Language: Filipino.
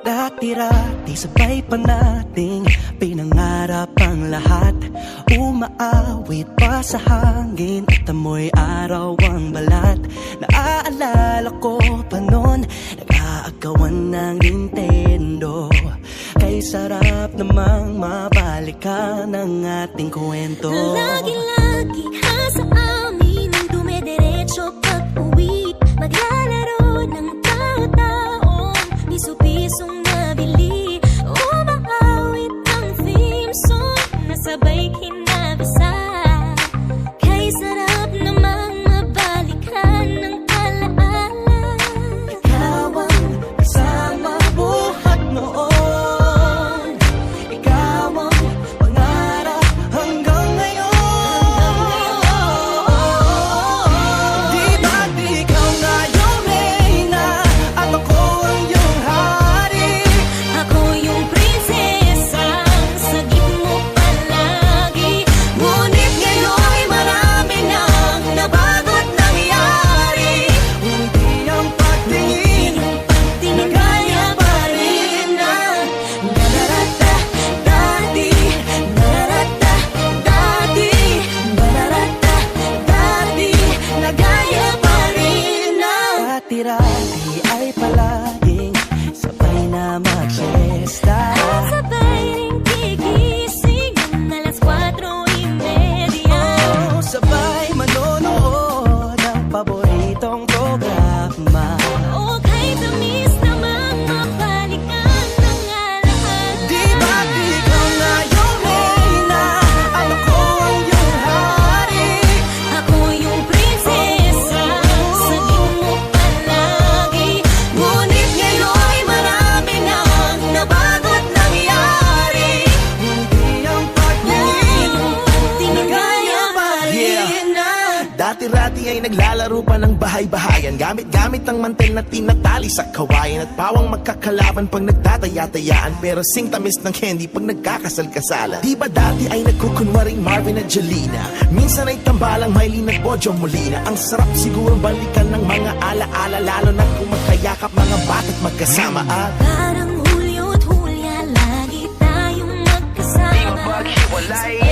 Dati-rati sabay pa nating pinangarap ang lahat. Umaawit pa sa hangin at amoy araw ang balat. Naaalala ko pa noon, nag-aagawan ng Nintendo. Kay sarap namang mabalikan ang ating kwento. Lagi-lagi ka sa amin ang dumediretso pag-uwi. Maglalaro ng tao-taong piso-pisong nabili. Umaawit ang theme song na sabay kinabasa. Kay sarap namang mabalikan ng alaala. Ikaw ang kasama buhat noon. Ikaw ang pangarap hanggang ngayon. Di ba't ikaw na yung reyna at ako ang iyong hari? Ako yung prinsesang sagip mo palagi. Ngunit ngayon'y marami nang nabago't nangyari. Hindi ang pagtingin na gaya pa rin ng nararata dati. Nararata dati. Nararata dati. Na gaya pa rin ng dati-rati ay palaging sabay na mag-siesta. Sabay ring gigising ng alas 4:30. Oh, sabay manonood ng paboritong programa. O kay tamis namang mabalikan ng alaala. Di ba't ikaw na yung reyna at ako ang iyong hari? Ako yung prinsesa, sagip mo palagi. Ngunit ngayon'y marami nang nabago't nangyari. Hindi ang pagtingin na gaya pa rin ng Dati-rati ay naglalaro pa ng bahay-bahayan. Gamit-gamit ang mantel na tinatali sa kawayan. At pawang magkakalaban pag nagtataya-tayaan. Pero sing tamis ng candy pag nagkakasal-kasalan. Di ba dati ay nagkukunwaring Marvin at Jelena? Minsan ay tambalang Mylene at Bojo Molina. Ang sarap siguro balikan ng mga ala-ala. Lalo na kung magkayakap mga bata't magkasama. At Parang Hulyo at Hulya, lagi tayong magkasama. maghiwalay.